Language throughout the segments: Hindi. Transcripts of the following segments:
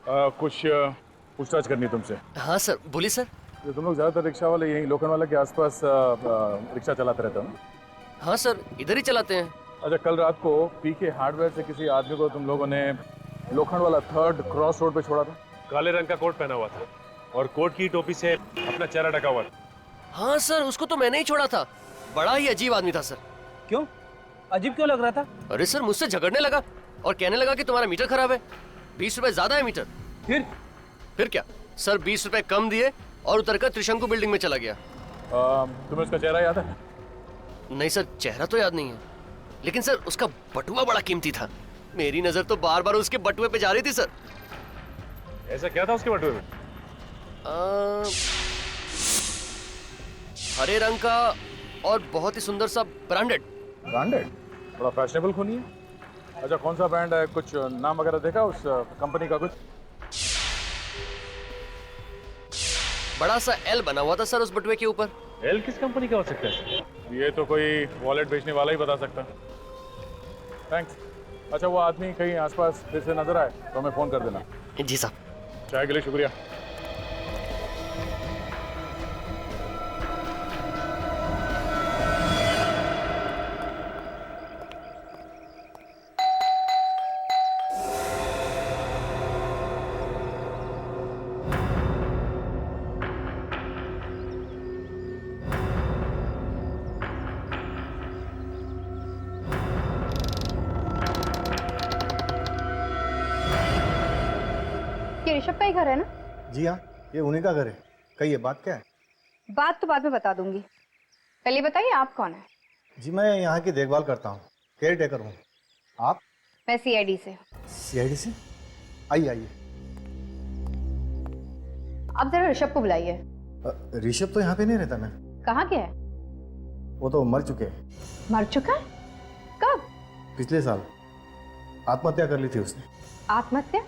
कुछ पूछताछ करनी है तुमसे। हाँ सर, बोलिए सर। तो तुम लोग ज्यादातर रिक्शा वाले यहीं लोखंडवाला के आसपास रिक्शा चलाते रहते हो ना? हाँ सर, इधर ही चलाते हैं। अच्छा, कल रात को पीके हार्डवेयर से किसी आदमी को तुम लोगों ने लोखंडवाला 3rd क्रॉस रोड पे छोड़ा था? काले रंग का कोट पहना हुआ था और कोट की टोपी से अपना चेहरा ढका हुआ था। हाँ सर, उसको तो मैंने ही छोड़ा था। बड़ा ही अजीब आदमी था सर। क्यों? अजीब क्यों लग रहा था? अरे सर, मुझसे झगड़ने लगा और कहने लगा कि तुम्हारा मीटर खराब है, 20 रुपए ज्यादा है मीटर। फिर क्या सर, 20 रुपए कम दिए और उतरकर त्रिशंकु बिल्डिंग में चला गया। तुम्हें उसका चेहरा याद है? नहीं सर, चेहरा तो याद नहीं है, लेकिन सर उसका बटुआ बड़ा कीमती था। मेरी नजर तो बार बार उसके बटुए पे जा रही थी सर। ऐसा क्या था उसके बटुए में? हरे रंग का और बहुत ही सुंदर सा ब्रांडेड। ब्रांडेड? बड़ा फैशनेबल खूनी है। अच्छा, कौन सा ब्रांड है? कुछ नाम वगैरह देखा उस कंपनी का? कुछ बड़ा सा एल बना हुआ था सर उस बटुए के ऊपर। एल किस कंपनी का हो सकता है? ये तो कोई वॉलेट बेचने वाला ही बता सकता। थैंक्स। अच्छा, वो आदमी कहीं आसपास फिर से नजर आए तो हमें फोन कर देना। जी साहब। चाय के लिए शुक्रिया। ये ऋषभ का ही घर है ना? जी हाँ, ये उन्हीं का घर है। कहिए, बात क्या है? बात तो बाद में बता दूंगी, पहले बताइए आप कौन है? जी, मैं यहाँ की देखभाल करता हूँ, केयर टेकर हूँ। आप? मैं सीआईडी से। सीआईडी से? आइए आइए। आप जरा ऋषभ को बुलाइए। ऋषभ तो यहाँ पे नहीं रहता मैम। कहाँ गया है? वो तो मर चुके हैं। मर चुका है? कब? पिछले साल आत्महत्या कर ली थी उसने। आत्महत्या?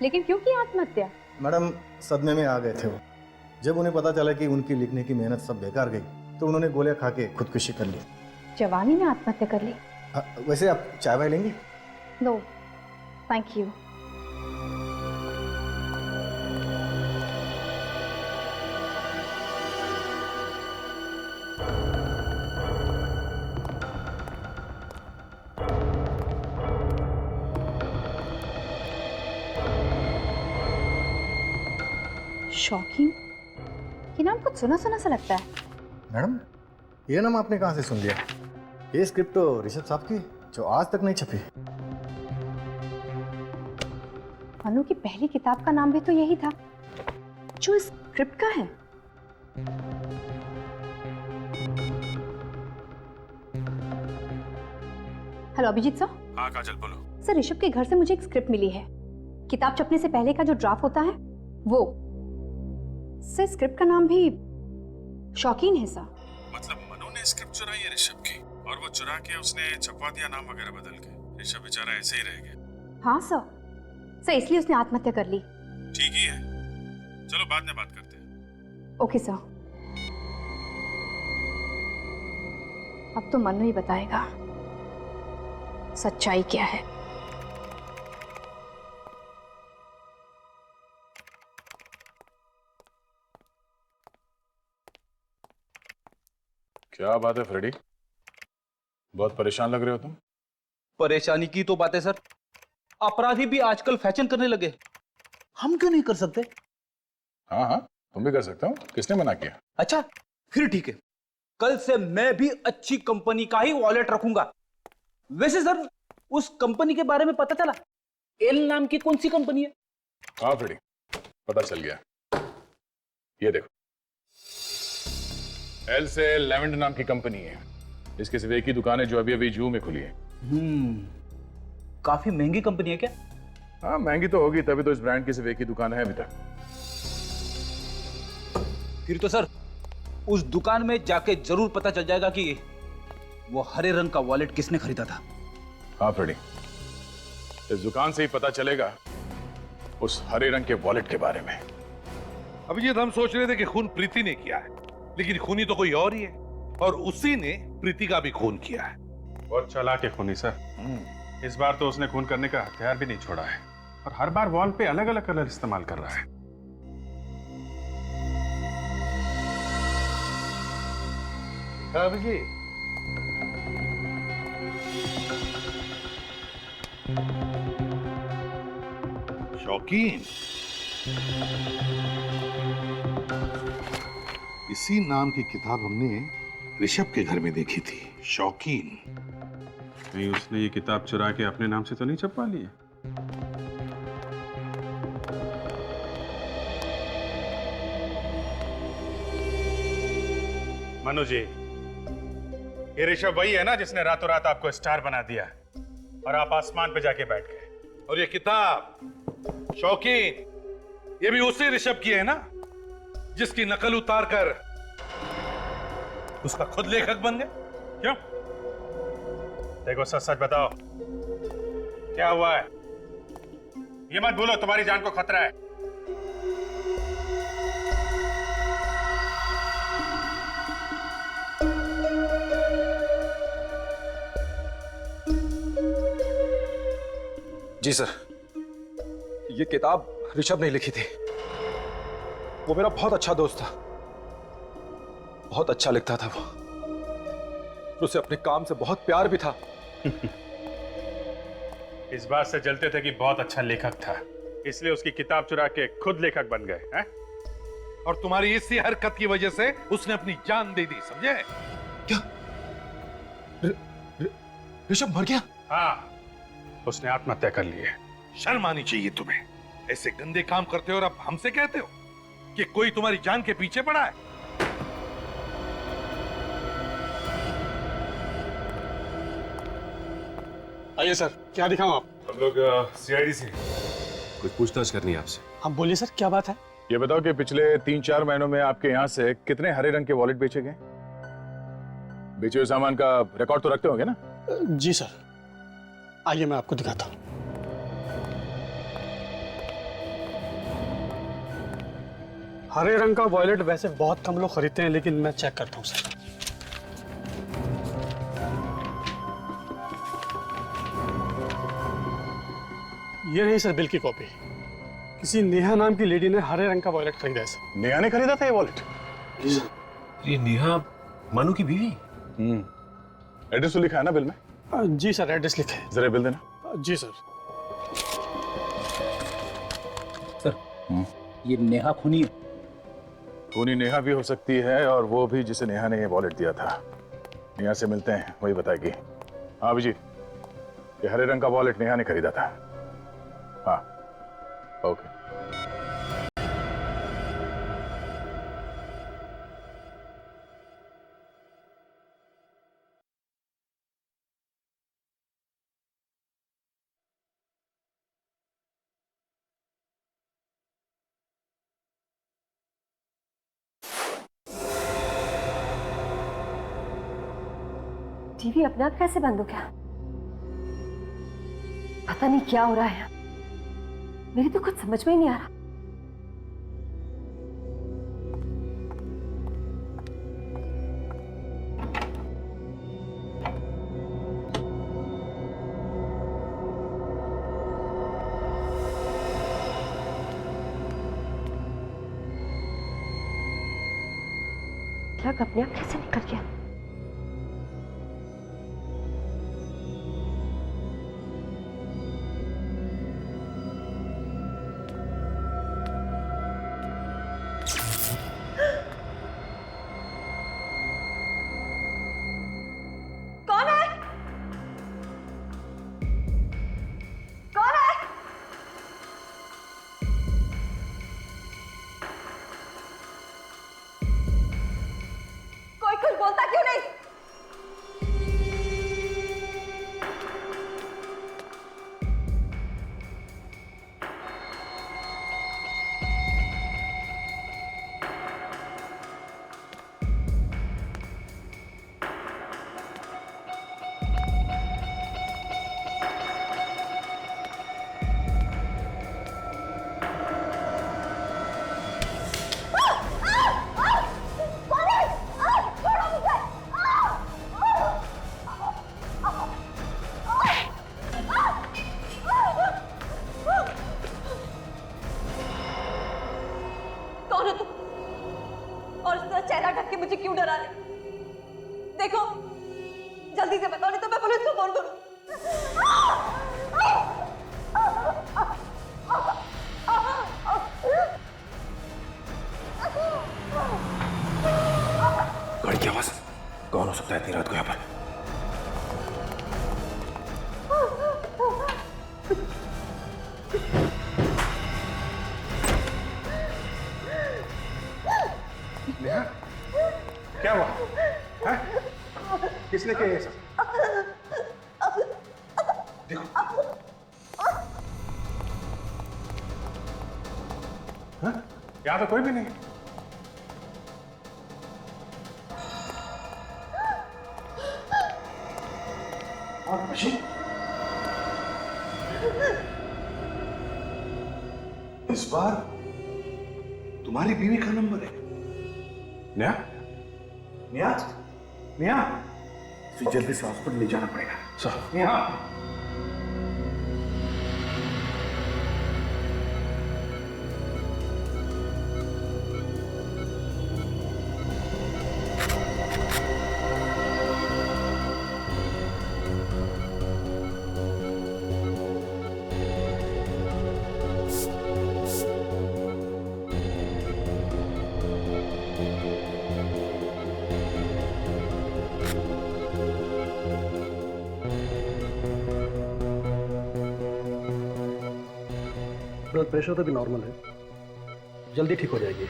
लेकिन क्यों की आत्महत्या? मैडम, सदमे में आ गए थे वो। जब उन्हें पता चला कि उनकी लिखने की मेहनत सब बेकार गई तो उन्होंने गोलियां खा के खुदकुशी कर ली। जवानी में आत्महत्या कर ली? वैसे आप चाय वाय लेंगे? No thank you. शॉकिंग, ये नाम कुछ सुना सुना सा लगता है। मैडम, ये नाम आपने कहाँ से सुन लिया? ये स्क्रिप्ट तो ऋषभ साहब की, जो आज तक नहीं छपी। मनु की पहली किताब का नाम भी तो यही था जो इस स्क्रिप्ट का है। Hello Abhijit sir. हाँ काजल, बोलो। सर, ऋषभ के घर से मुझे एक स्क्रिप्ट मिली है। किताब छपने से पहले का जो ड्राफ्ट होता है वो। सर, स्क्रिप्ट का नाम भी शौकीन है सर। मतलब मनु ने स्क्रिप्ट चुराई है ऋषभ की और वो चुरा के उसने छपवा दिया नाम वगैरह बदल के। ऋषभ बेचारा ऐसे ही रह गया। हाँ सर, इसलिए उसने आत्महत्या कर ली। ठीक ही है, चलो बाद में बात करते हैं। Okay sir. अब तो मनु ही बताएगा सच्चाई क्या है। क्या बात है फ्रेडी, बहुत परेशान लग रहे हो तुम। परेशानी की तो बात है सर, अपराधी भी आजकल फैशन करने लगे, हम क्यों नहीं कर सकते? हाँ हाँ, तुम भी कर सकते हो, किसने मना किया? अच्छा फिर ठीक है, कल से मैं भी अच्छी कंपनी का ही वॉलेट रखूंगा। वैसे सर, उस कंपनी के बारे में पता चला? एल नाम की कौन सी कंपनी है? हाँ फ्रेडी, पता चल गया। ये देखो, एल से लेवेंड नाम की कंपनी है। इसकी सिर्फ एक ही दुकान है जो अभी अभी जू में खुली है। काफी महंगी कंपनी है क्या? हाँ, महंगी तो होगी, तभी तो इस ब्रांड की सिर्फ एक ही दुकान है अभी तक। फिर तो सर, उस दुकान में जाके जरूर पता चल जाएगा कि वो हरे रंग का वॉलेट किसने खरीदा था। हाँ फ्रेडी, इस दुकान से ही पता चलेगा उस हरे रंग के वॉलेट के बारे में। अभी ये हम सोच रहे थे कि खून प्रीति ने किया है, लेकिन खूनी तो कोई और ही है और उसी ने प्रीति का भी खून किया है। बहुत चालाक है खूनी सर। इस बार तो उसने खून करने का हथियार भी नहीं छोड़ा है और हर बार वॉल पे अलग अलग कलर इस्तेमाल कर रहा है। जी शौकीन, इसी नाम की किताब हमने ऋषभ के घर में देखी थी। शौकीन। नहीं, उसने ये किताब चुरा के अपने नाम से तो नहीं छपवा ली है? मनु जी, ये ऋषभ वही है ना जिसने रातों रात आपको स्टार बना दिया और आप आसमान पे जाके बैठ गए। और ये किताब शौकीन, ये भी उसी ऋषभ की है ना जिसकी नकल उतार कर उसका खुद लेखक बन गया? क्यों? देखो, सच सच बताओ, क्या हुआ है? ये मत भूलो, तुम्हारी जान को खतरा है। जी सर, ये किताब ऋषभ ने लिखी थी। वो मेरा बहुत अच्छा दोस्त था, बहुत अच्छा लिखता था वो। उसे अपने काम से बहुत प्यार भी था। इस बात से जलते थे कि बहुत अच्छा लेखक था, इसलिए उसकी किताब चुरा के खुद लेखक बन गए हैं? और तुम्हारी इसी हरकत की वजह से उसने अपनी जान दे दी, समझे? क्या ऋषभ मर गया? हाँ, उसने आत्महत्या कर ली है। शर्म आनी चाहिए तुम्हें, ऐसे गंदे काम करते हो और अब हमसे कहते हो कि कोई तुम्हारी जान के पीछे पड़ा है। आइए सर, क्या दिखाऊं आप? हम लोग सीआईडी से कुछ पूछताछ करनी है आपसे। आप बोलिए सर, क्या बात है? ये बताओ कि पिछले 3-4 महीनों में आपके यहाँ से कितने हरे रंग के वॉलेट बेचे गए? बेचे हुए सामान का रिकॉर्ड तो रखते होंगे ना? जी सर, आइए मैं आपको दिखाता हूँ। हरे रंग का वॉलेट वैसे बहुत कम लोग खरीदते हैं, लेकिन मैं चेक करता हूँ सर। ये रही सर बिल की कॉपी। किसी नेहा नाम की लेडी ने हरे रंग का वॉलेट खरीदा है सर। नेहा ने खरीदा था ये वॉलेट? जी सर। ये नेहा मनु की बीवी? एड्रेस तो लिखा है ना बिल में? जी सर, एड्रेस लिखे है। जरा बिल देना। जी सर। सर, ये नेहा खूनी है। खूनी नेहा भी हो सकती है, और वो भी जिसे नेहा ने ये वॉलेट दिया था। नेहा से मिलते हैं, वही बताएगी। हाँ अभिजीत, ये हरे रंग का वॉलेट नेहा ने खरीदा था। हाँ, ओके। टीवी अपने आप कैसे बंद हो गया? पता नहीं क्या हो रहा है, मेरी तो कुछ समझ में ही नहीं आ रहा। प्लग अपने आप कैसे निकल गया? हो तुम? और इस तरह चेहरा ढक के मुझे क्यों डरा रहे? देखो, जल्दी से बताओ नहीं तो मैं पुलिस को फोन करूं। गाड़ी की आवाज। कौन हो सकता है इतनी रात को यहाँ पर? नेहा, क्या हुआ? हैं? किसने किया ये सब? देखो। हाँ? यहाँ तो कोई भी नहीं। और मशीन? इस बार तुम्हारी बीवी का नंबर है। नेहा, नेहा, नेहा, इसे जल्दी से हॉस्पिटल ले जाना पड़ेगा। सर, नेहा। ब्लड प्रेशर तो भी नॉर्मल है, जल्दी ठीक हो जाएगी।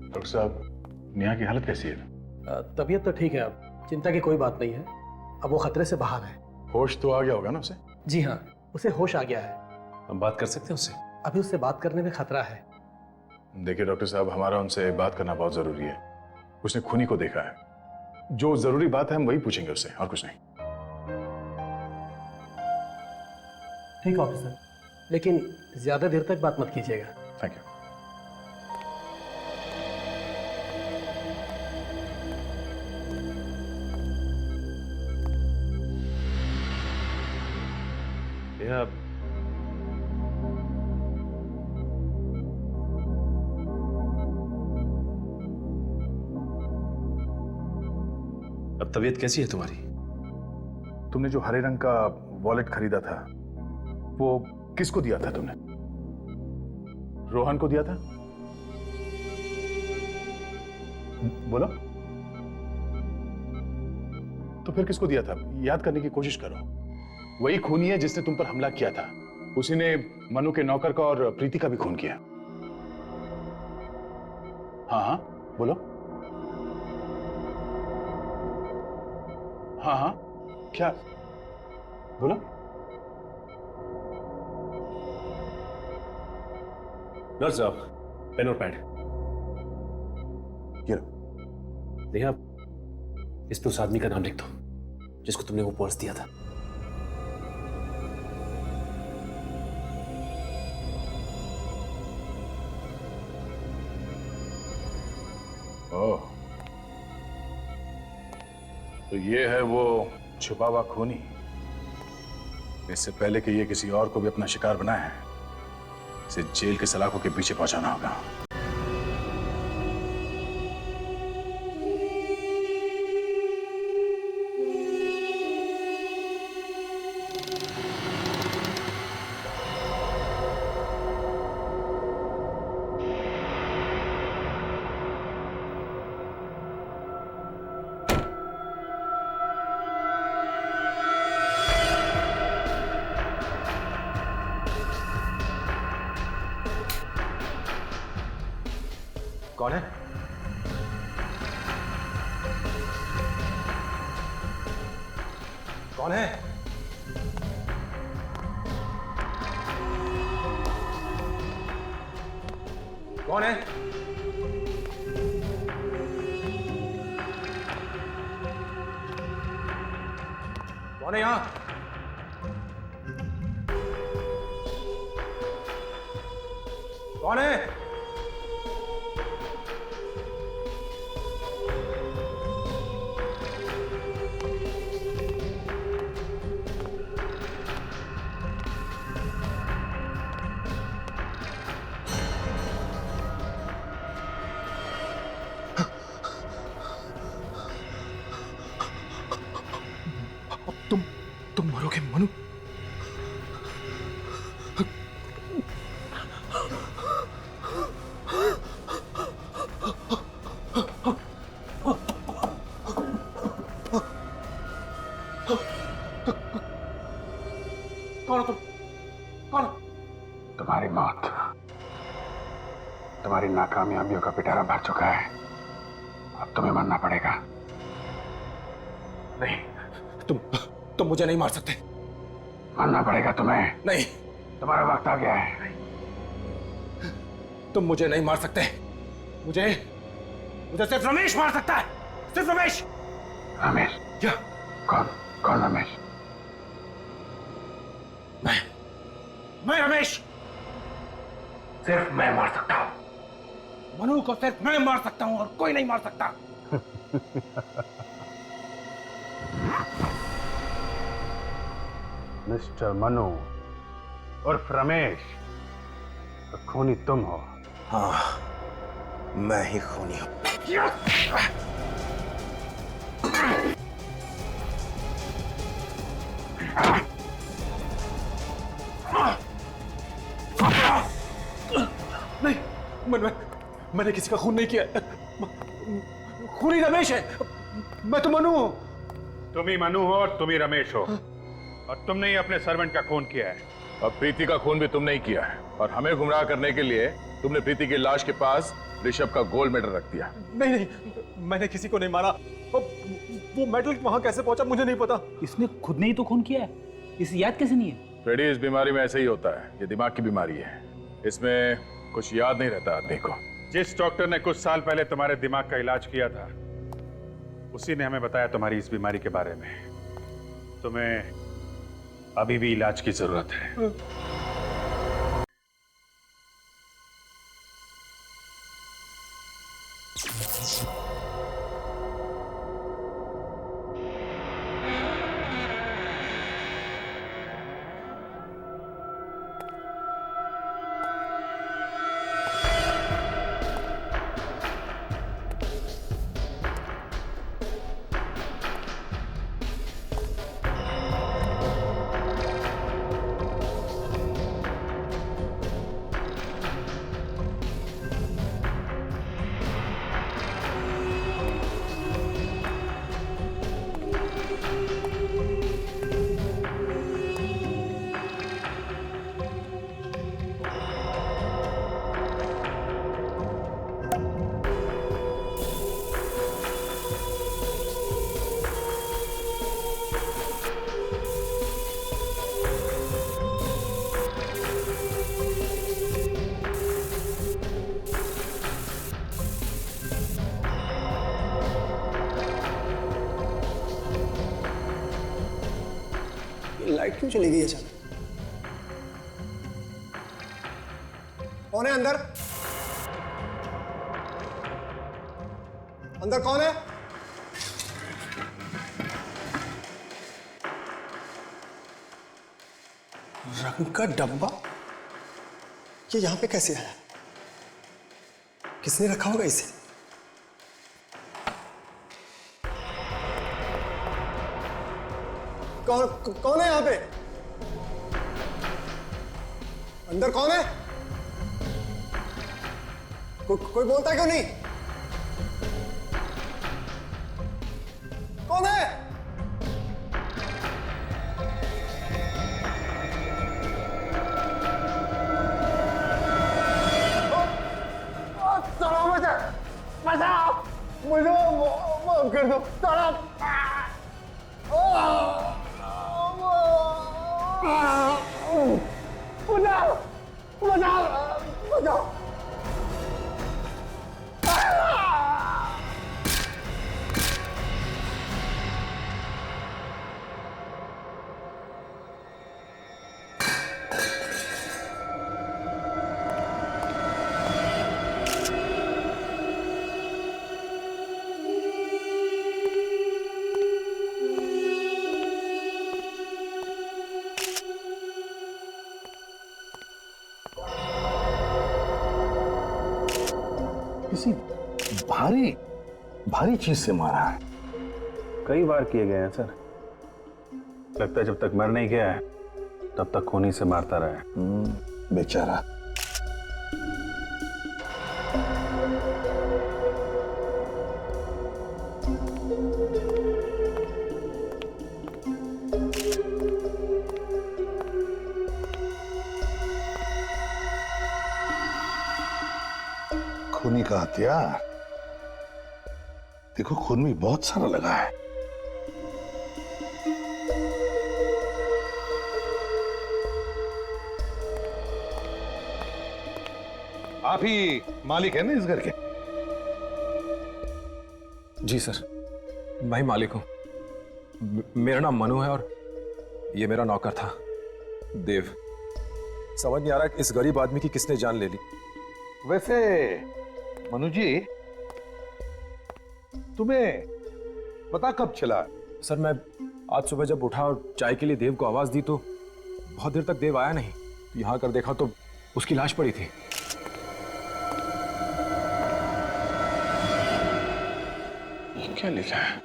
डॉक्टर साहब, नेहा की हालत कैसी है? तबीयत तो ठीक है, अब चिंता की कोई बात नहीं है। अब वो खतरे से बाहर है। होश तो आ गया होगा ना उसे? जी हाँ, उसे होश आ गया है। हम बात कर सकते हैं उससे? अभी उससे बात करने में खतरा है। देखिए डॉक्टर साहब, हमारा उनसे बात करना बहुत जरूरी है। उसने खूनी को देखा है। जो जरूरी बात है हम वही पूछेंगे उससे, और कुछ नहीं। ठीक है ऑफिसर, लेकिन ज्यादा देर तक बात मत कीजिएगा। Thank you. अब तबीयत कैसी है तुम्हारी? तुमने जो हरे रंग का वॉलेट खरीदा था, वो किसको दिया था तुमने? रोहन को दिया था? बोलो। तो फिर किसको दिया था? याद करने की कोशिश करो। वही खूनी है जिसने तुम पर हमला किया था। उसी ने मनु के नौकर का और प्रीति का भी खून किया। हाँ हाँ बोलो। हाँ हाँ क्या? बोलो। नर्स साहब, पेन और पैड। ये लो। नेहा, इस पे उस आदमी का नाम लिख दो जिसको तुमने वो पर्स दिया था। ओह, तो ये है वो छुपा हुआ खूनी। इससे पहले कि ये किसी और को भी अपना शिकार बनाए, इसे जेल के सलाखों के पीछे पहुंचाना होगा। कौन है? कौन है? कौन है? कौन है यहां? कौन है? तुम मरोगे मनु। कौन हो तुम? कौन हो? तुम्हारी मौत, तुम्हारी नाकामयाबियों का पिटारा भर चुका है। अब तुम्हें मरना पड़ेगा। नहीं, तुम मुझे नहीं मार सकते। मरना पड़ेगा तुम्हें। नहीं, तुम्हारा वक्त आ गया है। तुम मुझे नहीं मार सकते। मुझे सिर्फ रमेश मार सकता है। सिर्फ रमेश। रमेश? क्या? कौन रमेश? मैं रमेश। सिर्फ मैं मार सकता हूं। मनु को सिर्फ मैं मार सकता हूं और कोई नहीं मार सकता। मिस्टर मनु उर्फ रमेश, तो खूनी तुम हो। हाँ, मैं ही खूनी हूं। नहीं, मैंने किसी का खून नहीं किया। खूनी रमेश है। मैं तो मनु हूं। तुम ही मनु हो और तुम ही रमेश हो, और तुमने ही अपने सर्वेंट का खून किया है। अब प्रीति का खून भी तुमने ही किया है, और हमें गुमराह करने के लिए तुमने प्रीति की लाश के पास ऋषभ का गोल्ड मेडल रख दिया। नहीं, मैंने किसी को नहीं मारा। वो मेडल वहां कैसे पहुंचा मुझे नहीं पता। इसने खुद ने ही तो खून किया है, इसे याद कैसे नहीं है? फ्रेडी, इस बीमारी में ऐसे ही होता है। ये दिमाग की बीमारी है, इसमें कुछ याद नहीं रहता आदमी को। जिस डॉक्टर ने कुछ साल पहले तुम्हारे दिमाग का इलाज किया था, उसी ने हमें बताया तुम्हारी इस बीमारी के बारे में। तुम्हें अभी भी इलाज की जरूरत है। लाइट क्यों चली गई अचानक? कौन है अंदर? अंदर कौन है? रंग का डब्बा ये यहां पे कैसे आया? किसने रखा होगा इसे? कौन है यहां पे? अंदर कौन है? कोई बोलता क्यों नहीं? कौन है? मुझे माफ कर दो। बचाओ। किसी भारी चीज से मारा है। कई बार किए गए हैं सर। लगता है जब तक मर नहीं गया है तब तक खूनी से मारता रहा है। बेचारा। खूनी का हथियार देखो, खून भी बहुत सारा लगा है। आप ही मालिक है ना इस घर के? जी सर, मैं ही मालिक हूं। मेरा नाम मनु है और ये मेरा नौकर था देव। समझ नहीं आ रहा कि इस गरीब आदमी की किसने जान ले ली। वैसे मनु जी, तुम्हें पता कब चला? सर मैं आज सुबह जब उठा और चाय के लिए देव को आवाज दी तो बहुत देर तक देव आया नहीं। यहां कर देखा तो उसकी लाश पड़ी थी। क्या लिखा है?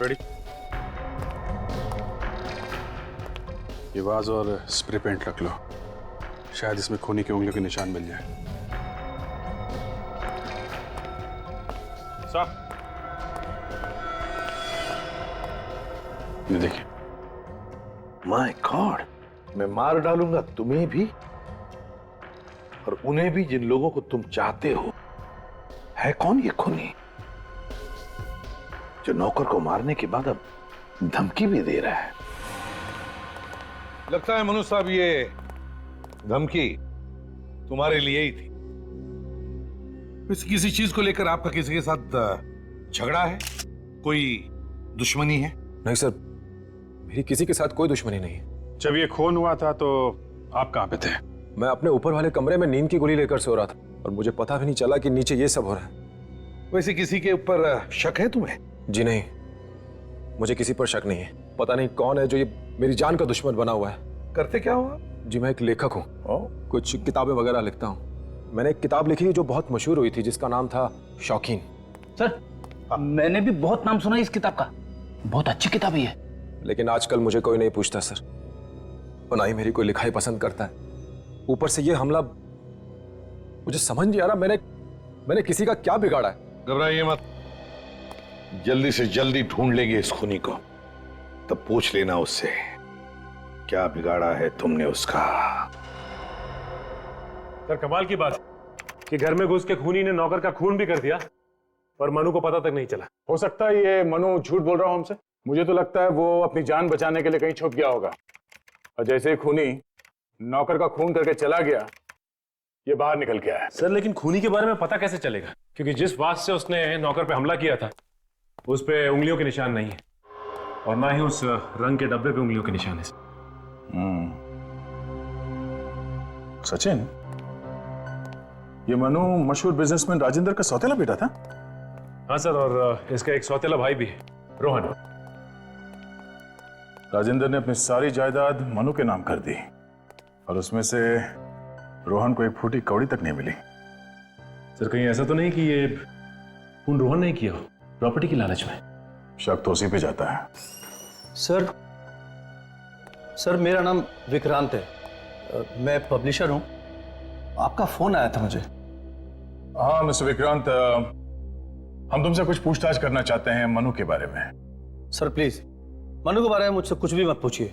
रेडी? ये वाज और स्प्रे पेंट रख लो, शायद इसमें खूनी की उंगलियों के निशान मिल जाए। साहब, ये देखिए। माय गॉड, मैं मार डालूंगा तुम्हें भी और उन्हें भी जिन लोगों को तुम चाहते हो। है कौन ये खूनी जो नौकर को मारने के बाद अब धमकी भी दे रहा है? लगता है मनु साहब ये धमकी तुम्हारे लिए ही थी। किसी चीज को लेकर आपका किसी के साथ झगड़ा है? कोई दुश्मनी है? नहीं सर, मेरी किसी के साथ कोई दुश्मनी नहीं है। जब ये खून हुआ था तो आप कहां पे थे? मैं अपने ऊपर वाले कमरे में नींद की गोली लेकर सो रहा था और मुझे पता भी नहीं चला कि नीचे ये सब हो रहा है। वैसे किसी के ऊपर शक है तुम्हें? जी नहीं, मुझे किसी पर शक नहीं है। पता नहीं कौन है जो ये मेरी जान का दुश्मन बना हुआ है। करते क्या हुआ? जी मैं एक लेखक हूँ, कुछ किताबें वगैरह लिखता हूँ। मैंने एक किताब लिखी जो बहुत मशहूर हुई थी जिसका नाम था शौकीन। सर मैंने भी बहुत नाम सुना इस किताब का, बहुत अच्छी किताब ही है। लेकिन आजकल मुझे कोई नहीं पूछता सर, और ना ही मेरी कोई लिखाई पसंद करता है। ऊपर से ये हमला, मुझे समझ नहीं आ रहा मैंने किसी का क्या बिगाड़ा है। घबराइए मत, जल्दी से जल्दी ढूंढ लेंगे इस खूनी को, तब पूछ लेना उससे क्या बिगाड़ा है तुमने उसका। सर कमाल की बात कि घर में घुस के खूनी ने नौकर का खून भी कर दिया और मनु को पता तक नहीं चला। हो सकता है ये मनु झूठ बोल रहा हो हमसे। मुझे तो लगता है वो अपनी जान बचाने के लिए कहीं छुप गया होगा, और जैसे ही खूनी नौकर का खून करके चला गया, ये बाहर निकल के आया। सर लेकिन खूनी के बारे में पता कैसे चलेगा, क्योंकि जिस बात से उसने नौकर पे हमला किया था उस पे उंगलियों के निशान नहीं है और ना ही उस रंग के डब्बे पे उंगलियों के निशान है। सचिन, ये मनु मशहूर बिजनेसमैन राजेंद्र का सौतेला बेटा था? हाँ सर, और इसका एक सौतेला भाई भी है, रोहन। राजेंद्र ने अपनी सारी जायदाद मनु के नाम कर दी और उसमें से रोहन को एक फूटी कौड़ी तक नहीं मिली। सर कहीं ऐसा तो नहीं कि ये खून रोहन ने किया हो प्रॉपर्टी की लालच में? शक तो उसी पे जाता है। सर मेरा नाम विक्रांत है, मैं पब्लिशर हूं। आपका फोन आया था मुझे। हाँ मिस्टर विक्रांत, हम तुमसे कुछ पूछताछ करना चाहते हैं मनु के बारे में। सर प्लीज मनु के बारे में मुझसे कुछ भी मत पूछिए।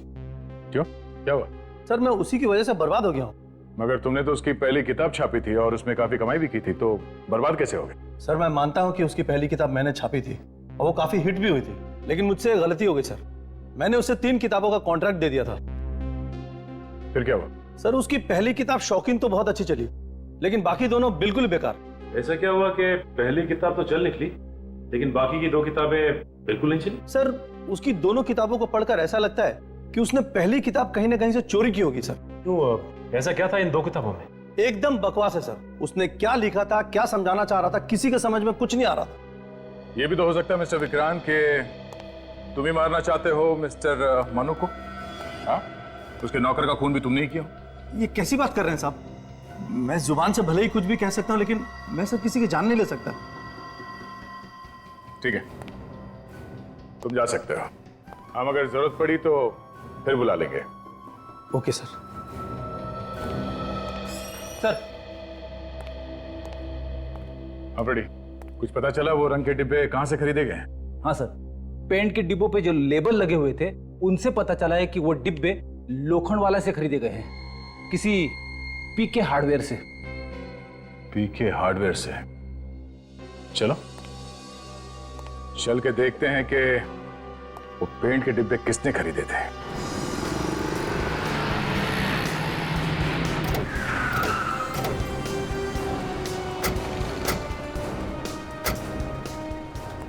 क्यों, क्या हुआ? सर मैं उसी की वजह से बर्बाद हो गया हूं। मगर तुमने तो उसकी पहली किताब छापी थी और उसमें काफी कमाई भी की थी, तो बर्बाद कैसे हो गए? सर मैं मानता हूं कि उसकी पहली किताब मैंने छापी थी और वो काफी हिट भी हुई थी, लेकिन मुझसे गलती हो गई सर। मैंने उसे 3 किताबों का कॉन्ट्रैक्ट दे दिया था। फिर क्या हुआ? सर उसकी पहली किताब शौकीन तो बहुत अच्छी चली, लेकिन बाकी दोनों बिल्कुल बेकार। ऐसा क्या हुआ कि पहली किताब तो चल निकली लेकिन बाकी की 2 किताबें बिल्कुल नहीं चली? सर उसकी दोनों किताबों को पढ़कर ऐसा लगता है कि उसने पहली किताब कहीं ना कहीं से चोरी की होगी सर। क्यों, ऐसा क्या था इन 2 किताबों में? एकदम बकवास है सर। उसने क्या लिखा था, क्या समझाना चाह रहा था, किसी के समझ में कुछ नहीं आ रहा था। यह भी तो हो सकता है मिस्टर विक्रांत के तुम ही मारना चाहते हो मिस्टर मनु को? हाँ, उसके नौकर का खून भी तुमने ही किया। ये कैसी बात कर रहे हैं साहब? मैं जुबान से भले ही कुछ भी कह सकता हूं, लेकिन मैं सर किसी की जान नहीं ले सकता। ठीक है, तुम जा सकते हो। हम अगर जरूरत पड़ी तो फिर बुला लेंगे। Okay sir. सर ऑलरेडी कुछ पता चला वो रंग के डिब्बे कहां से खरीदे गए? हाँ सर, पेंट के डिब्बों पे जो लेबल लगे हुए थे उनसे पता चला है कि वो डिब्बे लोखंड वाला से खरीदे गए हैं, किसी पीके हार्डवेयर से। पीके हार्डवेयर से? चलो चल के देखते हैं कि वो पेंट के डिब्बे किसने खरीदे थे।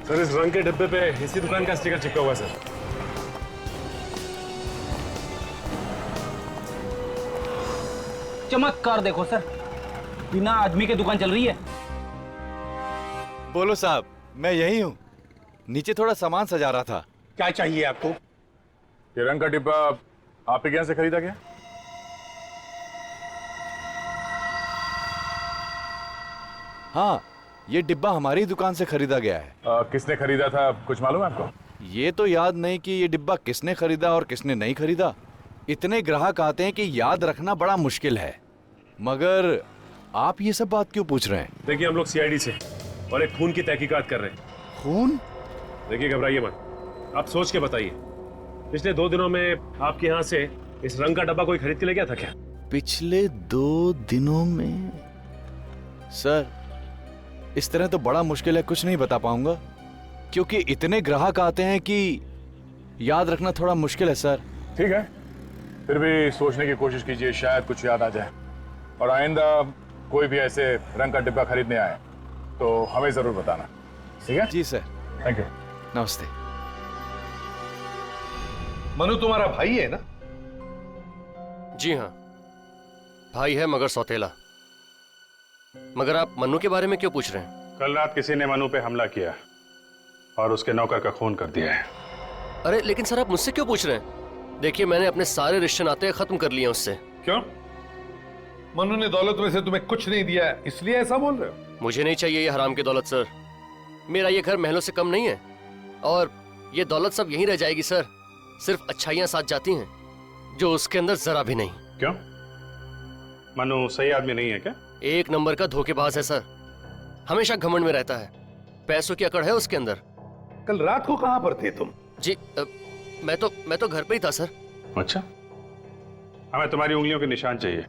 सर, इस रंग के डिब्बे पे इसी दुकान का स्टिकर चिपका हुआ है सर। चमत्कार देखो सर, बिना आदमी के दुकान चल रही है। बोलो साहब, मैं यही हूँ, नीचे थोड़ा सामान सजा रहा था। क्या चाहिए आपको? ये रंग का डिब्बा आप ही के यहां से खरीदा गया? हाँ, ये डिब्बा हमारी दुकान से खरीदा गया है। किसने खरीदा था कुछ मालूम है आपको? ये तो याद नहीं कि ये डिब्बा किसने खरीदा और किसने नहीं खरीदा। इतने ग्राहक आते हैं कि याद रखना बड़ा मुश्किल है। मगर आप ये सब बात क्यों पूछ रहे हैं? देखिए, हम लोग सीआईडी से और एक खून की तहकीकात कर रहे हैं। खून? देखिए, घबराइए मत, आप सोच के बताइए, पिछले 2 दिनों में आपके यहाँ से इस रंग का डब्बा कोई खरीद के ले गया था क्या? पिछले 2 दिनों में? सर, इस तरह तो बड़ा मुश्किल है, कुछ नहीं बता पाऊंगा, क्योंकि इतने ग्राहक आते हैं कि याद रखना थोड़ा मुश्किल है सर। ठीक है, फिर भी सोचने की कोशिश कीजिए, शायद कुछ याद आ जाए। और आइंदा कोई भी ऐसे रंग का डिब्बा खरीदने आए तो हमें जरूर बताना, ठीक है? जी सर। Thank you. नमस्ते। मनु तुम्हारा भाई है ना? जी हाँ, भाई है मगर सौतेला। मगर आप मनु के बारे में क्यों पूछ रहे हैं? कल रात किसी ने मनु पे हमला किया और उसके नौकर का खून कर दिया है। अरे लेकिन सर, आप मुझसे क्यों पूछ रहे हैं? देखिए, मैंने अपने सारे रिश्ते नाते खत्म कर लिए उससे। क्यों? मनु ने दौलत में से तुम्हें कुछ नहीं दिया है, इसलिए ऐसा बोल रहे हो? मुझे नहीं चाहिए ये हराम की दौलत सर। मेरा ये घर महलों से कम नहीं है, और ये दौलत सब यहीं रह जाएगी सर। सिर्फ अच्छाइयां साथ जाती हैं, जो उसके अंदर जरा भी नहीं। क्यों? मनु सही आदमी नहीं है क्या? एक नंबर का धोखेबाज है सर, हमेशा घमंड में रहता है, पैसों की अकड़ है उसके अंदर। कल रात को कहां पर थे तुम? जी मैं तो घर पे ही था सर। अच्छा, हमें तुम्हारी उंगलियों के निशान चाहिए।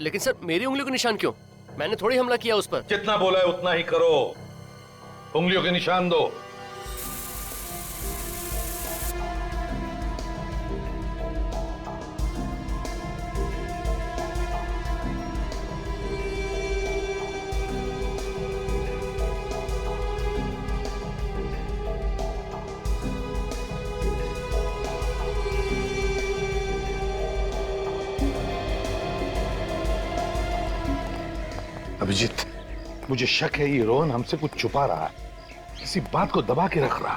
लेकिन सर, मेरी उंगलियों के निशान क्यों? मैंने थोड़ी हमला किया उस पर। जितना बोला है उतना ही करो, उंगलियों के निशान दो। अभिजीत, मुझे शक है ये रोहन हमसे कुछ छुपा रहा है, किसी बात को दबा के रख रहा।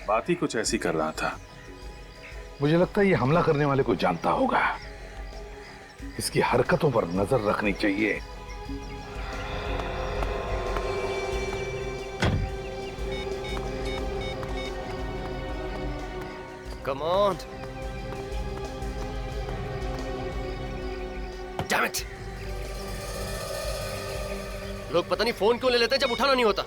बात ही कुछ ऐसी कर रहा था। मुझे लगता है ये हमला करने वाले को जानता होगा, इसकी हरकतों पर नजर रखनी चाहिए। Come on. Damn it. लोग पता नहीं फोन क्यों ले लेते हैं जब उठाना नहीं होता।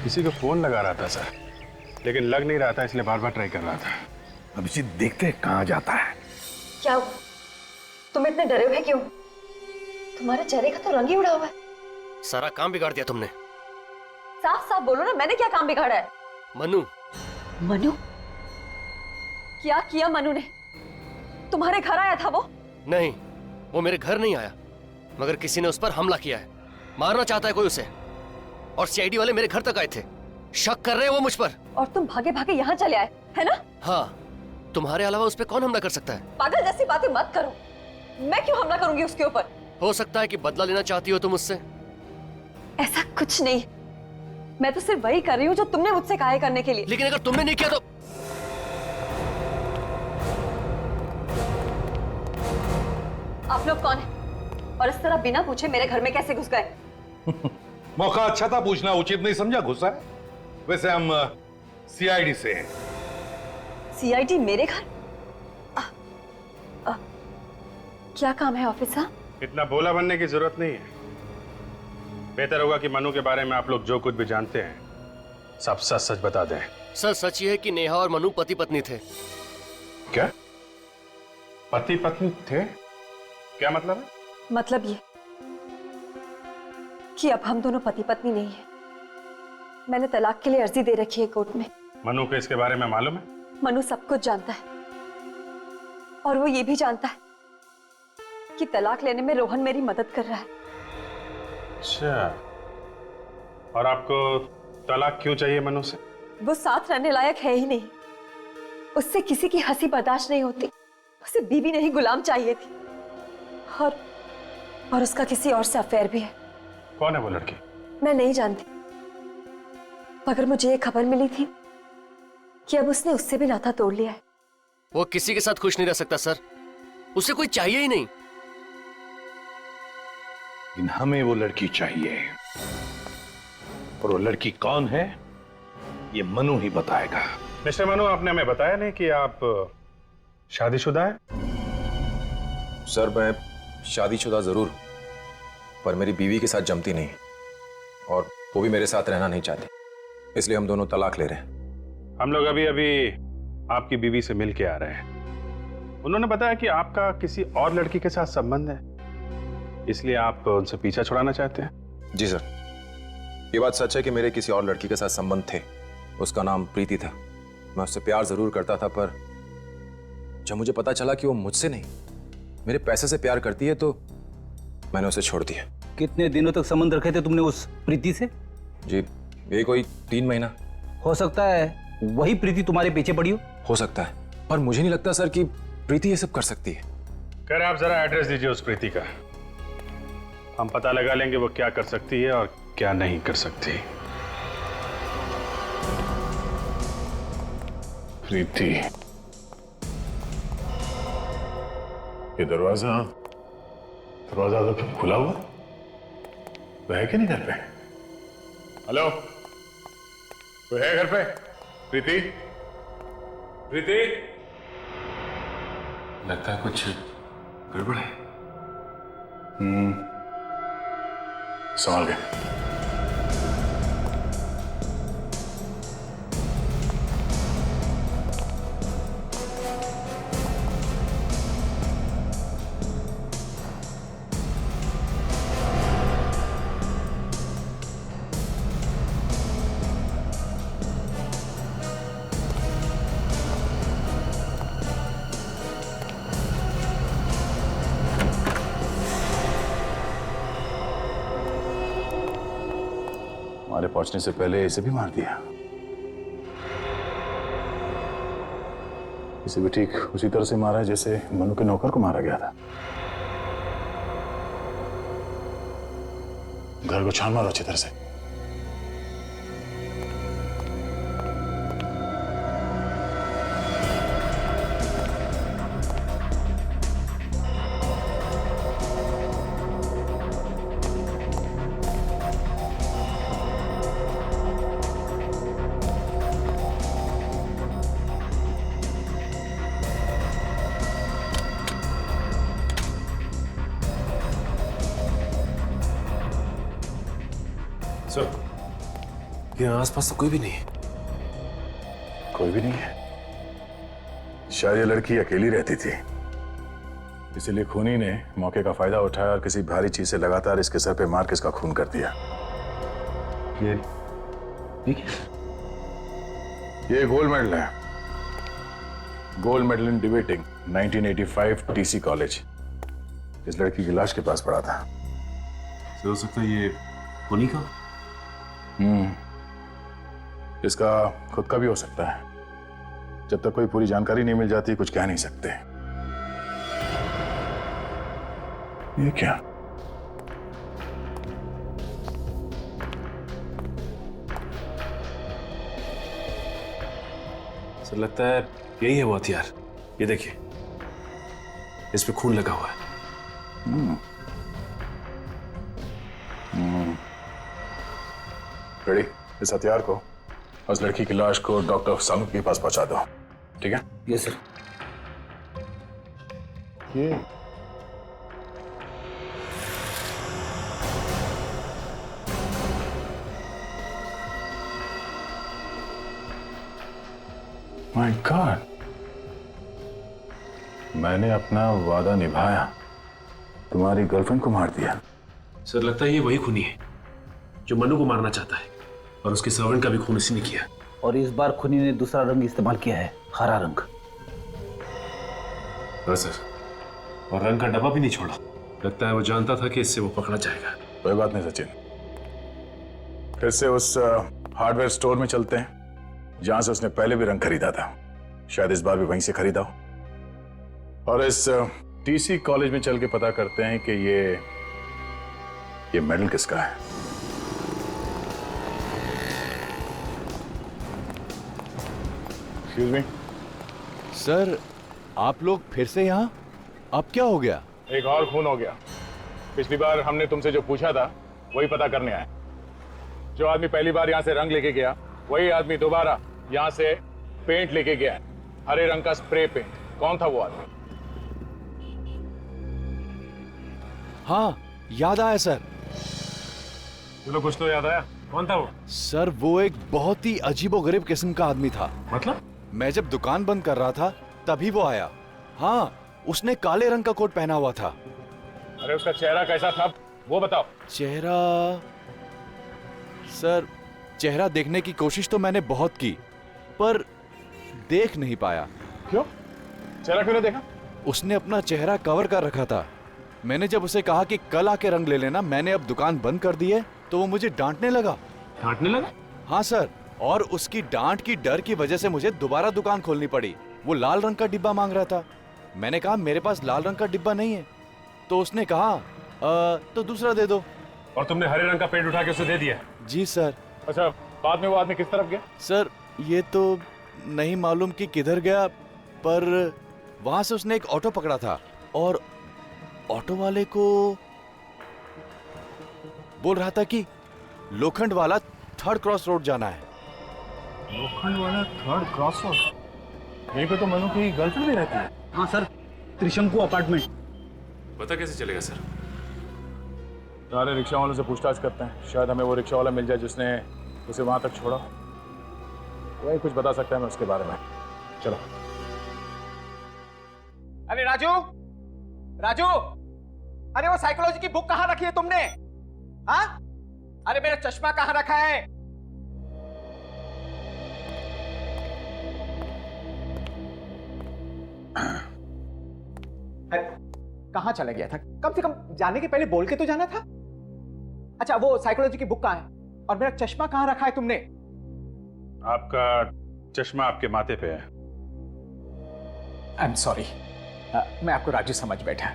किसी को फोन लगा रहा था सर, लेकिन लग नहीं रहा था, इसलिए बार बार ट्राई कर रहा था। अभिजीत, देखते हैं कहां जाता है। क्या हुआ? तुम इतने डरे हुए क्यों? तुम्हारे चेहरे का तो रंग ही उड़ा हुआ है। सारा काम बिगाड़ दिया तुमने। साफ साफ बोलो ना, मैंने क्या काम बिगाड़ा है? मनु। मनु? क्या किया मनु ने? तुम्हारे घर आया था वो? नहीं, वो मेरे घर नहीं आया, मगर किसी ने उस पर हमला किया है। मारना चाहता है कोई उसे, और सीआईडी वाले मेरे घर तक आए थे। शक कर रहे हैं वो मुझ पर। और तुम भागे भागे यहाँ चले आए, है ना? हाँ, तुम्हारे अलावा उस पर कौन हमला कर सकता है? पागल जैसी बातें मत करो। मैं क्यों हमला करूंगी उसके ऊपर? हो सकता है कि बदला लेना चाहती हो तुम मुझसे। ऐसा कुछ नहीं, मैं तो सिर्फ वही कर रही हूँ जो तुमने मुझसे कहा है करने के लिए। लेकिन अगर तुमने नहीं किया तो? आप लोग कौन हैं? और इस तरह बिना पूछे मेरे घर में कैसे घुस गए? मौका अच्छा था, पूछना उचित नहीं समझा, घुसा है। वैसे हम सीआईडी से हैं। सीआईडी मेरे घर? क्या काम है ऑफिसर? इतना भोला बनने की जरूरत नहीं है। बेहतर होगा कि मनु के बारे में आप लोग जो कुछ भी जानते हैं सब सच सच बता दें। सर सच ये है कि नेहा और मनु पति पत्नी थे। क्या? पति पत्नी थे? क्या मतलब है? मतलब ये कि अब हम दोनों पति पत्नी नहीं है। मैंने तलाक के लिए अर्जी दे रखी है कोर्ट में। मनु को इसके बारे में मालूम है? मनु सब कुछ जानता है और वो ये भी जानता है कि तलाक लेने में रोहन मेरी मदद कर रहा है। अच्छा, और आपको तलाक क्यों चाहिए मनु से? वो साथ रहने लायक है ही नहीं। उससे किसी की हंसी बर्दाश्त नहीं होती। उसे बीवी नहीं गुलाम चाहिए थी। और उसका किसी और से अफेयर भी है। कौन है वो लड़की? मैं नहीं जानती, मगर मुझे ये खबर मिली थी कि अब उसने उससे भी नाता तोड़ लिया है। वो किसी के साथ खुश नहीं रह सकता सर, उसे कोई चाहिए ही नहीं। लेकिन हमें वो लड़की चाहिए, और वो लड़की कौन है ये मनु ही बताएगा। मिस्टर मनु, आपने हमें बताया नहीं कि आप शादीशुदा हैं? सर मैं शादीशुदा जरूर, पर मेरी बीवी के साथ जमती नहीं और वो भी मेरे साथ रहना नहीं चाहती, इसलिए हम दोनों तलाक ले रहे हैं। हम लोग अभी अभी आपकी बीवी से मिल के आ रहे हैं। उन्होंने बताया कि आपका किसी और लड़की के साथ संबंध है, इसलिए आप उनसे पीछा छुड़ाना चाहते हैं। जी सर, ये बात सच है कि मेरे किसी और लड़की के साथ संबंध थे। उसका नाम प्रीति था। मैं उससे प्यार जरूर करता था, पर जब मुझे पता चला कि वो मुझसे नहीं मेरे पैसे से प्यार करती है तो मैंने उसे छोड़ दिया। कितने दिनों तक संबंध रखे थे तुमने उस प्रीति से? जी ये कोई 3 महीना। हो सकता है वही प्रीति तुम्हारे पीछे पड़ी हो सकता है, पर मुझे नहीं लगता सर कि प्रीति ये सब कर सकती है। कह रहे आप जरा एड्रेस दीजिए उस प्रीति का, हम पता लगा लेंगे वो क्या कर सकती है और क्या नहीं कर सकती। प्रीति, ये दरवाजा तो खुला हुआ तो है कि नहीं घर पे? हेलो, कोई है घर पे? प्रीति, प्रीति, लगता है कुछ गड़बड़ है। संभाल के। हमारे पहुंचने से पहले इसे भी मार दिया। इसे भी ठीक उसी तरह से मारा जैसे मनु के नौकर को मारा गया था। घर को छान मारो अच्छी तरह से। यहाँ आसपास तो कोई भी नहीं है। कोई भी नहीं है? शायद ये लड़की अकेली रहती थी, इसीलिए खूनी ने मौके का फायदा उठाया और किसी भारी चीज से लगातार इसके सर पे मार के इसका खून कर दिया। ये गोल्ड मेडल है, gold medal in debating 1985 TC college. इस लड़की की लाश के पास पड़ा था। हो सकता है ये खूनी का? इसका खुद का भी हो सकता है। जब तक कोई पूरी जानकारी नहीं मिल जाती कुछ कह नहीं सकते। ये क्या? सर लगता है यही है वो हथियार। ये देखिए, इस पे खून लगा हुआ है। रेडी? इस हथियार को उस लड़की की लाश को डॉक्टर सामू के पास पहुंचा दो, ठीक है? Yes sir. ये माय गॉड, मैंने अपना वादा निभाया, तुम्हारी गर्लफ्रेंड को मार दिया। सर लगता है ये वही खूनी है जो मनु को मारना चाहता है, और उसके सर्वेंट का भी खून इसी ने किया। और इस बार खूनी ने दूसरा रंग इस्तेमाल किया है, हरा रंग। हाँ सर, और रंग का डब्बा भी नहीं छोड़ा। लगता है वो जानता था कि इससे वो पकड़ा जाएगा। कोई बात नहीं सचिन, फिर से उस हार्डवेयर स्टोर में चलते हैं जहां से उसने पहले भी रंग खरीदा था। शायद इस बार भी वहीं से खरीदा हो। और इस टीसी कॉलेज में चल के पता करते हैं कि ये मेडल किसका है। एक्सक्यूज मी सर, आप लोग फिर से यहाँ? अब क्या हो गया? एक और खून हो गया। पिछली बार हमने तुमसे जो पूछा था वही पता करने आए। जो आदमी पहली बार यहाँ से रंग लेके गया वही आदमी दोबारा यहाँ से पेंट लेके गया है, हरे रंग का स्प्रे पेंट। कौन था वो आदमी? हाँ, याद आया सर। चलो कुछ तो याद आया। कौन था वो? सर वो एक बहुत ही अजीबोगरीब किस्म का आदमी था। मतलब? मैं जब दुकान बंद कर रहा था तभी वो आया। हाँ, उसने काले रंग का कोट पहना हुआ था। अरे उसका चेहरा कैसा था वो बताओ। चेहरा? सर चेहरा देखने की कोशिश तो मैंने बहुत की पर देख नहीं पाया। क्यों? चेहरा क्यों नहीं देखा? उसने अपना चेहरा कवर कर रखा था। मैंने जब उसे कहा कि कल आके रंग ले लेना, मैंने अब दुकान बंद कर दी है, तो वो मुझे डांटने लगा। डांटने लगा? हाँ सर, और उसकी डांट की डर की वजह से मुझे दोबारा दुकान खोलनी पड़ी। वो लाल रंग का डिब्बा मांग रहा था। मैंने कहा मेरे पास लाल रंग का डिब्बा नहीं है। तो उसने कहा तो दूसरा दे दो। और तुमने हरे रंग का पेंट उठा के उसे दे दिया? जी सर। अच्छा, बाद में वो आदमी किस तरफ गया? सर ये तो नहीं मालूम कि किधर गया, पर वहां से उसने एक ऑटो पकड़ा था और ऑटो वाले को बोल रहा था कि लोखंड वाला 3rd क्रॉस रोड जाना है। लोखंड वाला 3rd क्रॉस रोड? यहीं पे तो मनु की गर्लफ्रेंड भी रहती है। हाँ सर, त्रिशंकु अपार्टमेंट। पता कैसे चलेगा सर? सारे रिक्शा वालों से पूछताछ करते हैं, शायद हमें वो रिक्शा वाला मिल जाए जिसने उसे वहां तक छोड़ा। वही कुछ बता सकता है मैं उसके बारे में। चलो। अरे राजू, राजू, अरे वो साइकोलॉजी की बुक कहां रखी है तुमने? हाँ? अरे मेरा चश्मा कहां रखा है? कहां चला गया था? कम से कम जाने के पहले बोल के तो जाना था। अच्छा, वो साइकोलॉजी की बुक कहां है? और मेरा चश्मा कहां रखा है तुमने? आपका चश्मा आपके माथे पे है। आई एम सॉरी, मैं आपको राजू समझ बैठा।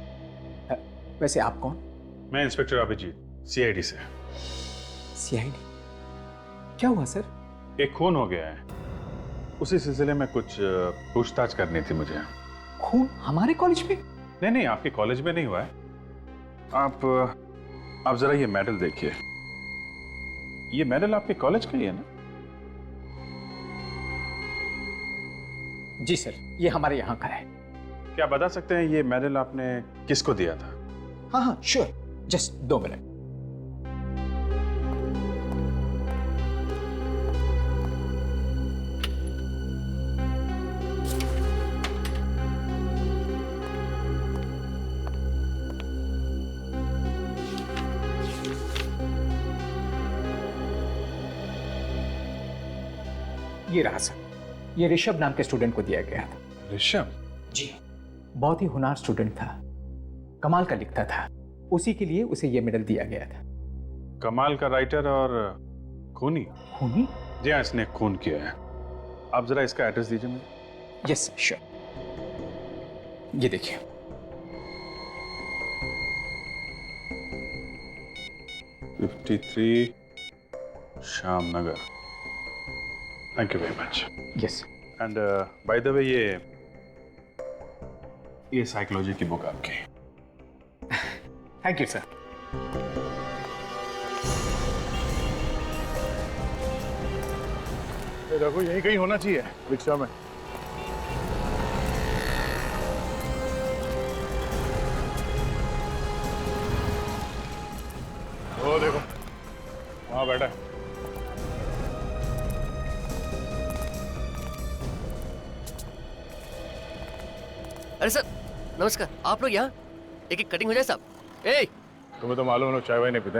वैसे आप कौन? मैं इंस्पेक्टर अभिजीत, सीआईडी से। सीआईडी? क्या हुआ सर? एक खून हो गया है, उसी सिलसिले में कुछ पूछताछ करनी थी मुझे। खून हमारे कॉलेज में? नहीं नहीं, आपके कॉलेज में नहीं हुआ है। आप जरा ये मेडल देखिए। ये मेडल आपके कॉलेज का ही है ना? जी सर, ये हमारे यहाँ का है। क्या बता सकते हैं ये मेडल आपने किसको दिया था? हाँ हाँ श्योर, जस्ट 2 मिनट। ये रहा सर, ये ऋषभ नाम के स्टूडेंट को दिया गया था। ऋषभ? जी, बहुत ही होनहार स्टूडेंट था, कमाल का लिखता था, उसी के लिए उसे ये मेडल दिया गया था। कमाल का राइटर और खूनी? खूनी? जी हाँ, इसने खून किया है। आप जरा इसका एड्रेस दीजिए मुझे। यस श्योर, ये देखिए। Shyam Nagar. Thank you very much. Yes. And by the way, ये साइकोलॉजी की बुक आपकी। Thank you sir. रघु यहीं कहीं होना चाहिए रिक्शा में। वो देखो वहां बैठा है। अरे सर नमस्कार, आप लोग यहाँ? एक एक कटिंग हो जाए साहब। ए तुम्हें तो मालूम है चाय वाय नहीं पीते।